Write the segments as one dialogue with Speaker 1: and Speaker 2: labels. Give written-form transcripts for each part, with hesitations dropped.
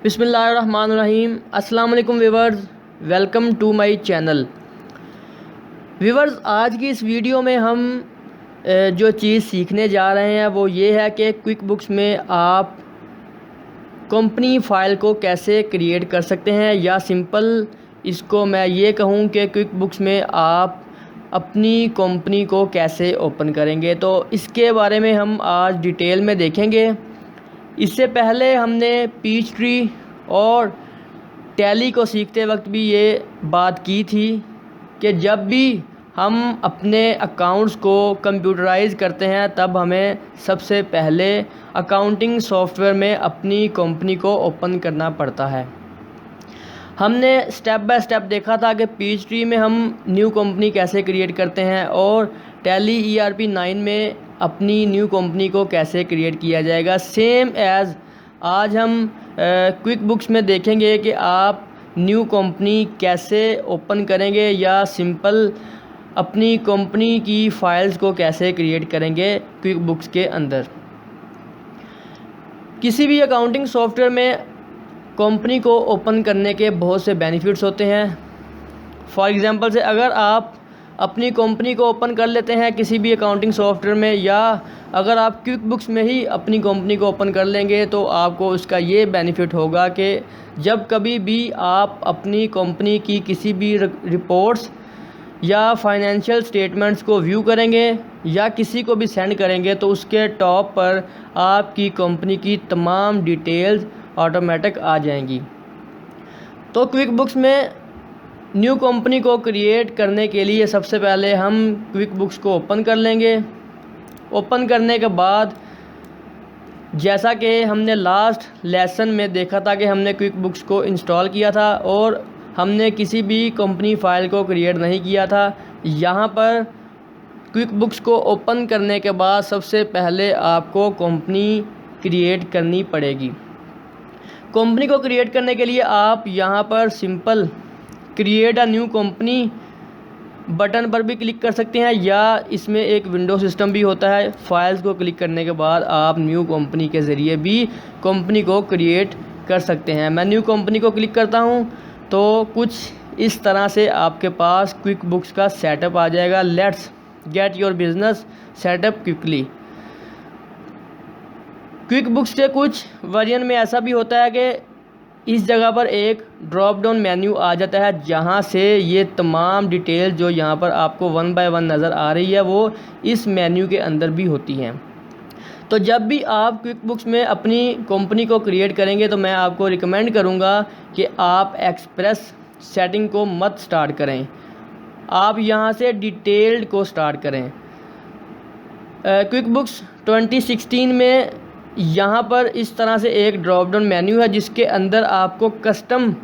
Speaker 1: बिस्मिल्लाहिर्रहमानिर्रहीम। अस्सलाम वालेकुम viewers, welcome to my channel. Viewers, आज की इस वीडियो में हम जो चीज़ सीखने जा रहे हैं वो ये है कि क्विक बुक्स में आप कंपनी फ़ाइल को कैसे क्रिएट कर सकते हैं, या सिंपल इसको मैं ये कहूँ कि क्विक बुक्स में आप अपनी कंपनी को कैसे ओपन करेंगे। तो इसके बारे में हम आज डिटेल में देखेंगे। इससे पहले हमने पीच ट्री और टैली को सीखते वक्त भी ये बात की थी कि जब भी हम अपने अकाउंट्स को कंप्यूटराइज़ करते हैं तब हमें सबसे पहले अकाउंटिंग सॉफ्टवेयर में अपनी कंपनी को ओपन करना पड़ता है। हमने स्टेप बाय स्टेप देखा था कि पीच ट्री में हम न्यू कंपनी कैसे क्रिएट करते हैं और टैली ERP 9 में अपनी न्यू कंपनी को कैसे क्रिएट किया जाएगा। सेम एज़ आज हम क्विक बुक्स में देखेंगे कि आप न्यू कंपनी कैसे ओपन करेंगे या सिंपल अपनी कंपनी की फ़ाइल्स को कैसे क्रिएट करेंगे क्विक बुक्स के अंदर। किसी भी अकाउंटिंग सॉफ्टवेयर में कंपनी को ओपन करने के बहुत से बेनिफिट्स होते हैं। फॉर एग्ज़ाम्पल से अगर आप अपनी कंपनी को ओपन कर लेते हैं किसी भी अकाउंटिंग सॉफ्टवेयर में, या अगर आप क्विक बुक्स में ही अपनी कंपनी को ओपन कर लेंगे तो आपको उसका ये बेनिफिट होगा कि जब कभी भी आप अपनी कंपनी की किसी भी रिपोर्ट्स या फाइनेंशियल स्टेटमेंट्स को व्यू करेंगे या किसी को भी सेंड करेंगे तो उसके टॉप पर आपकी कंपनी की तमाम डिटेल्स ऑटोमेटिक आ जाएंगी। तो क्विक बुक्स में न्यू कंपनी को क्रिएट करने के लिए सबसे पहले हम क्विक बुक्स को ओपन कर लेंगे। ओपन करने के बाद जैसा कि हमने लास्ट लेसन में देखा था कि हमने क्विक बुक्स को इंस्टॉल किया था और हमने किसी भी कंपनी फ़ाइल को क्रिएट नहीं किया था। यहाँ पर क्विक बुक्स को ओपन करने के बाद सबसे पहले आपको कंपनी क्रिएट करनी पड़ेगी। कंपनी को क्रिएट करने के लिए आप यहाँ पर simple create a new company button पर भी क्लिक कर सकते हैं, या इसमें एक विंडो सिस्टम भी होता है। फाइल्स को क्लिक करने के बाद आप न्यू कंपनी के ज़रिए भी कंपनी को क्रिएट कर सकते हैं। मैं न्यू कंपनी को क्लिक करता हूँ तो कुछ इस तरह से आपके पास क्विक बुक्स का सेटअप आ जाएगा। Let's get your business setup quickly. Quick books के कुछ वर्जन में ऐसा भी होता है कि इस जगह पर एक ड्रॉप डाउन मेन्यू आ जाता है जहां से ये तमाम डिटेल जो यहां पर आपको 1 बाय 1 नज़र आ रही है वो इस मेन्यू के अंदर भी होती हैं। तो जब भी आप क्विक बुक्स में अपनी कंपनी को क्रिएट करेंगे तो मैं आपको रिकमेंड करूंगा कि आप एक्सप्रेस सेटिंग को मत स्टार्ट करें, आप यहां से डिटेल्ड को स्टार्ट करें। क्विक बुक्स 2016 में यहाँ पर इस तरह से एक ड्रॉप डाउन मेन्यू है जिसके अंदर आपको कस्टम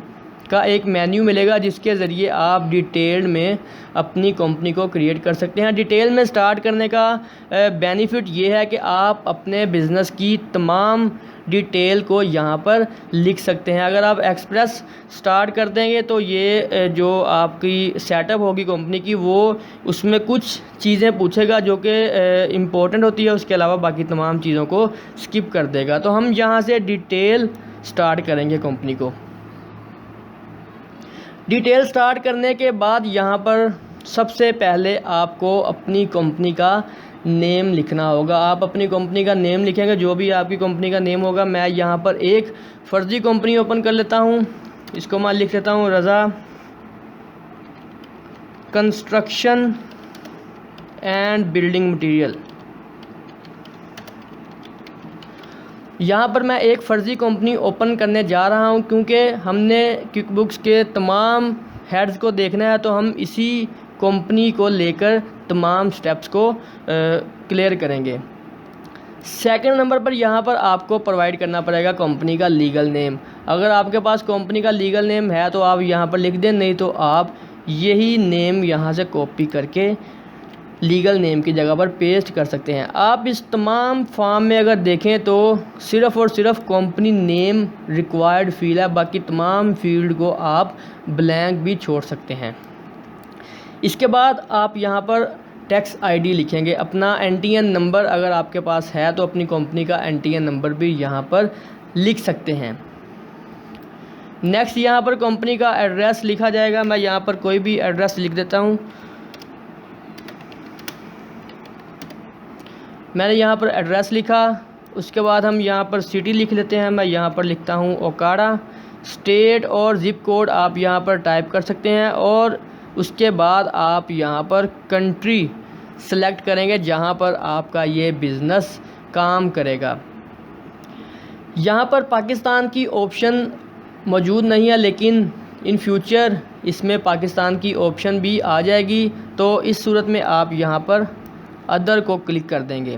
Speaker 1: का एक मेन्यू मिलेगा जिसके ज़रिए आप डिटेल्ड में अपनी कंपनी को क्रिएट कर सकते हैं। डिटेल में स्टार्ट करने का बेनिफिट ये है कि आप अपने बिज़नेस की तमाम डिटेल को यहाँ पर लिख सकते हैं। अगर आप एक्सप्रेस स्टार्ट कर देंगे तो ये जो आपकी सेटअप होगी कंपनी की वो उसमें कुछ चीज़ें पूछेगा जो कि इम्पोर्टेंट होती है, उसके अलावा बाकी तमाम चीज़ों को स्किप कर देगा। तो हम यहाँ से डिटेल स्टार्ट करेंगे कंपनी को। डिटेल स्टार्ट करने के बाद यहाँ पर सबसे पहले आपको अपनी कंपनी का नेम लिखना होगा। आप अपनी कंपनी का नेम लिखेंगे, जो भी आपकी कंपनी का नेम होगा। मैं यहाँ पर एक फर्जी कंपनी ओपन कर लेता हूँ, इसको मैं लिख लेता हूँ रज़ा कंस्ट्रक्शन एंड बिल्डिंग मटेरियल। यहाँ पर मैं एक फ़र्ज़ी कंपनी ओपन करने जा रहा हूँ क्योंकि हमने क्विक बुक्स के तमाम हेड्स को देखना है, तो हम इसी कंपनी को लेकर तमाम स्टेप्स को क्लियर करेंगे। सेकंड नंबर पर यहाँ पर आपको प्रोवाइड करना पड़ेगा कंपनी का लीगल नेम। अगर आपके पास कंपनी का लीगल नेम है तो आप यहाँ पर लिख दें, नहीं तो आप यही नेम यहाँ से कॉपी करके लीगल नेम की जगह पर पेस्ट कर सकते हैं। आप इस तमाम फॉर्म में अगर देखें तो सिर्फ़ और सिर्फ कंपनी नेम रिक्वायर्ड फील्ड है, बाकी तमाम फील्ड को आप ब्लैंक भी छोड़ सकते हैं। इसके बाद आप यहाँ पर टैक्स आईडी लिखेंगे, अपना एनटीएन नंबर अगर आपके पास है तो अपनी कंपनी का एनटीएन नंबर भी यहाँ पर लिख सकते हैं। नेक्स्ट यहाँ पर कंपनी का एड्रेस लिखा जाएगा। मैं यहाँ पर कोई भी एड्रेस लिख देता हूँ। मैंने यहाँ पर एड्रेस लिखा, उसके बाद हम यहाँ पर सिटी लिख लेते हैं। मैं यहाँ पर लिखता हूँ ओकाड़ा। स्टेट और ज़िप कोड आप यहाँ पर टाइप कर सकते हैं और उसके बाद आप यहाँ पर कंट्री सेलेक्ट करेंगे जहाँ पर आपका ये बिज़नेस काम करेगा। यहाँ पर पाकिस्तान की ऑप्शन मौजूद नहीं है, लेकिन इन फ्यूचर इसमें पाकिस्तान की ऑप्शन भी आ जाएगी, तो इस सूरत में आप यहाँ पर अदर को क्लिक कर देंगे।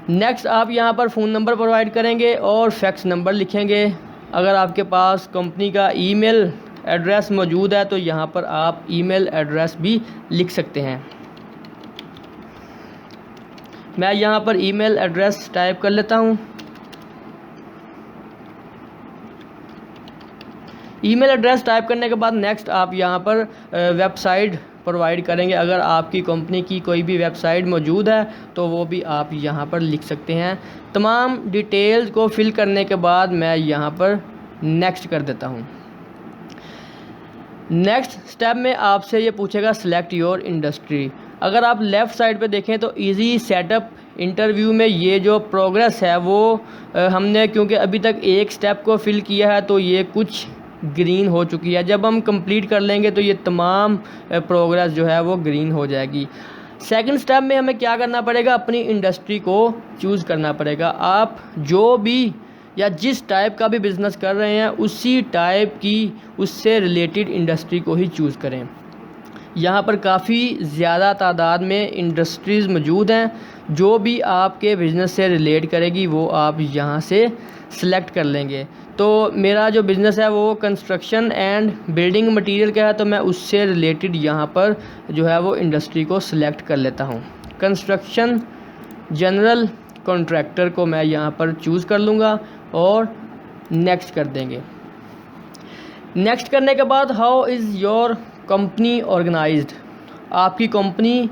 Speaker 1: नेक्स्ट आप यहाँ पर फ़ोन नंबर प्रोवाइड करेंगे और फैक्स नंबर लिखेंगे। अगर आपके पास कंपनी का ईमेल एड्रेस मौजूद है तो यहाँ पर आप ईमेल एड्रेस भी लिख सकते हैं। मैं यहाँ पर ईमेल एड्रेस टाइप कर लेता हूँ। ईमेल एड्रेस टाइप करने के बाद नेक्स्ट आप यहाँ पर वेबसाइट प्रोवाइड करेंगे। अगर आपकी कंपनी की कोई भी वेबसाइट मौजूद है तो वो भी आप यहाँ पर लिख सकते हैं। तमाम डिटेल्स को फिल करने के बाद मैं यहाँ पर नेक्स्ट कर देता हूँ। नेक्स्ट स्टेप में आपसे ये पूछेगा सिलेक्ट योर इंडस्ट्री। अगर आप लेफ़्ट साइड पे देखें तो इजी सेटअप इंटरव्यू में ये जो प्रोग्रेस है वो हमने क्योंकि अभी तक एक स्टेप को फिल किया है तो ये कुछ ग्रीन हो चुकी है। जब हम कंप्लीट कर लेंगे तो ये तमाम प्रोग्रेस जो है वो ग्रीन हो जाएगी। सेकंड स्टेप में हमें क्या करना पड़ेगा, अपनी इंडस्ट्री को चूज़ करना पड़ेगा। आप जो भी या जिस टाइप का भी बिज़नेस कर रहे हैं उसी टाइप की उससे रिलेटेड इंडस्ट्री को ही चूज़ करें। यहाँ पर काफ़ी ज़्यादा तादाद में इंडस्ट्रीज़ मौजूद हैं, जो भी आपके बिज़नेस से रिलेट करेगी वो आप यहाँ से सिलेक्ट कर लेंगे। तो मेरा जो बिज़नेस है वो कंस्ट्रक्शन एंड बिल्डिंग मटेरियल का है, तो मैं उससे रिलेटेड यहाँ पर जो है वो इंडस्ट्री को सिलेक्ट कर लेता हूँ। कंस्ट्रक्शन जनरल कॉन्ट्रैक्टर को मैं यहाँ पर चूज़ कर लूँगा और नेक्स्ट कर देंगे। नेक्स्ट करने के बाद how is your company organised. आपकी कंपनी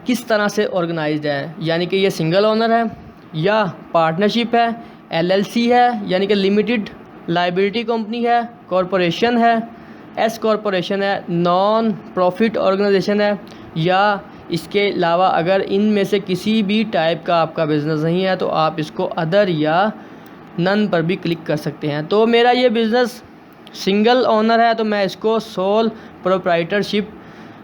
Speaker 1: किस तरह से ऑर्गेनाइज्ड है, यानी कि ये सिंगल ओनर है या पार्टनरशिप है, एलएलसी है यानी कि लिमिटेड लायबिलिटी कंपनी है, कॉरपोरेशन है, एस कॉरपोरेशन है, नॉन प्रॉफिट ऑर्गेनाइजेशन है, या इसके अलावा अगर इनमें से किसी भी टाइप का आपका बिज़नेस नहीं है तो आप इसको अदर या नन पर भी क्लिक कर सकते हैं। तो मेरा ये बिज़नेस सिंगल ओनर है तो मैं इसको सोल प्रोप्राइटरशिप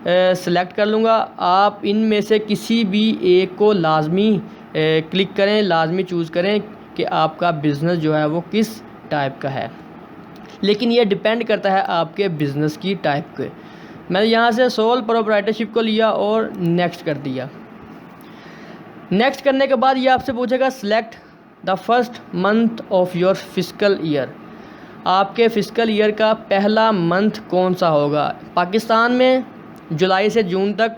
Speaker 1: सेलेक्ट कर लूँगा। आप इनमें से किसी भी एक को लाजमी क्लिक करें, लाजमी चूज़ करें कि आपका बिज़नेस जो है वो किस टाइप का है, लेकिन ये डिपेंड करता है आपके बिज़नेस की टाइप के। मैंने यहाँ से सोल प्रोप्राइटरशिप को लिया और नेक्स्ट कर दिया। नेक्स्ट करने के बाद ये आपसे पूछेगा select the first month of your fiscal year. आपके फिस्कल ईयर का पहला मंथ कौन सा होगा। पाकिस्तान में जुलाई से जून तक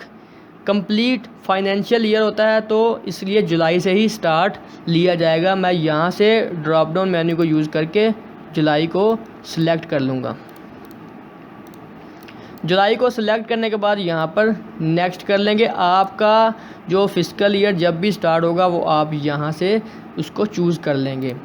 Speaker 1: कंप्लीट फाइनेंशियल ईयर होता है, तो इसलिए जुलाई से ही स्टार्ट लिया जाएगा। मैं यहाँ से ड्रॉप डाउन मेन्यू को यूज़ करके जुलाई को सिलेक्ट कर लूँगा। जुलाई को सिलेक्ट करने के बाद यहाँ पर नेक्स्ट कर लेंगे। आपका जो फिस्कल ईयर जब भी स्टार्ट होगा वो आप यहाँ से उसको चूज़ कर लेंगे।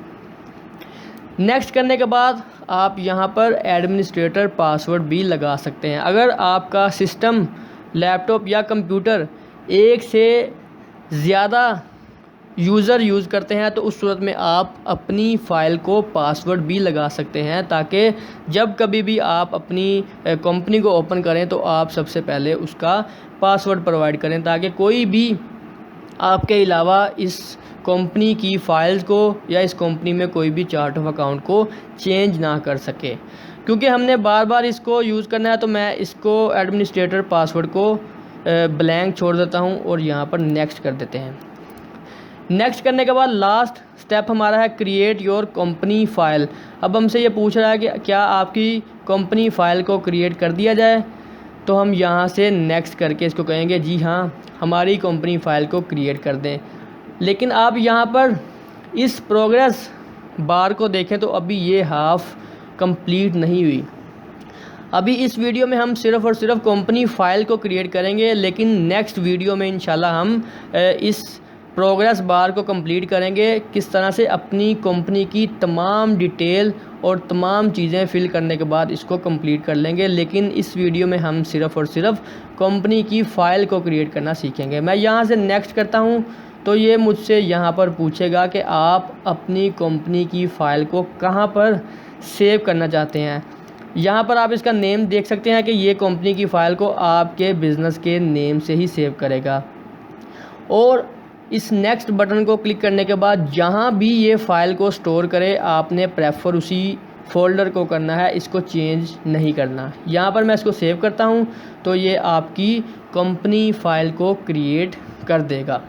Speaker 1: नेक्स्ट करने के बाद आप यहाँ पर एडमिनिस्ट्रेटर पासवर्ड भी लगा सकते हैं। अगर आपका सिस्टम, लैपटॉप या कंप्यूटर एक से ज़्यादा यूज़र यूज़ करते हैं तो उस सूरत में आप अपनी फ़ाइल को पासवर्ड भी लगा सकते हैं, ताकि जब कभी भी आप अपनी कंपनी को ओपन करें तो आप सबसे पहले उसका पासवर्ड प्रोवाइड करें, ताकि कोई भी आपके अलावा इस कंपनी की फ़ाइल्स को या इस कंपनी में कोई भी चार्ट ऑफ अकाउंट को चेंज ना कर सके। क्योंकि हमने बार बार इसको यूज़ करना है तो मैं इसको एडमिनिस्ट्रेटर पासवर्ड को ब्लैंक छोड़ देता हूं और यहाँ पर नेक्स्ट कर देते हैं। नेक्स्ट करने के बाद लास्ट स्टेप हमारा है क्रिएट योर कंपनी फ़ाइल। अब हमसे ये पूछ रहा है कि क्या आपकी कंपनी फ़ाइल को क्रिएट कर दिया जाए, तो हम यहाँ से नेक्स्ट करके इसको कहेंगे जी हाँ, हमारी कंपनी फ़ाइल को क्रिएट कर दें। लेकिन आप यहाँ पर इस प्रोग्रेस बार को देखें तो अभी ये हाफ कंप्लीट नहीं हुई। अभी इस वीडियो में हम सिर्फ़ और सिर्फ कंपनी फ़ाइल को क्रिएट करेंगे, लेकिन नेक्स्ट वीडियो में इंशाल्लाह हम इस प्रोग्रेस बार को कंप्लीट करेंगे, किस तरह से अपनी कंपनी की तमाम डिटेल और तमाम चीज़ें फिल करने के बाद इसको कंप्लीट कर लेंगे। लेकिन इस वीडियो में हम सिर्फ़ और सिर्फ कंपनी की फ़ाइल को क्रिएट करना सीखेंगे। मैं यहाँ से नेक्स्ट करता हूँ तो ये मुझसे यहाँ पर पूछेगा कि आप अपनी कंपनी की फ़ाइल को कहाँ पर सेव करना चाहते हैं। यहाँ पर आप इसका नेम देख सकते हैं कि ये कंपनी की फ़ाइल को आपके बिज़नेस के नेम से ही सेव करेगा। और इस नेक्स्ट बटन को क्लिक करने के बाद जहाँ भी ये फ़ाइल को स्टोर करे आपने प्रेफर उसी फ़ोल्डर को करना है, इसको चेंज नहीं करना। यहाँ पर मैं इसको सेव करता हूँ तो ये आपकी कंपनी फ़ाइल को क्रिएट कर देगा।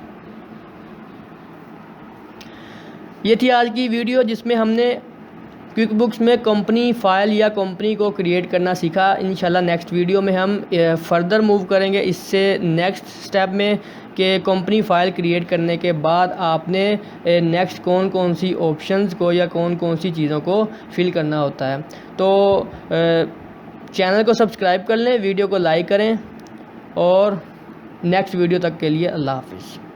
Speaker 1: ये थी आज की वीडियो जिसमें हमने क्विक बुक्स में कंपनी फ़ाइल या कंपनी को क्रिएट करना सीखा। इंशाल्लाह नेक्स्ट वीडियो में हम फर्दर मूव करेंगे इससे नेक्स्ट स्टेप में कि कंपनी फ़ाइल क्रिएट करने के बाद आपने नेक्स्ट कौन कौन सी ऑप्शंस को या कौन कौन सी चीज़ों को फिल करना होता है। तो चैनल को सब्सक्राइब कर लें, वीडियो को लाइक करें और नेक्स्ट वीडियो तक के लिए अल्लाह हाफ़िज़।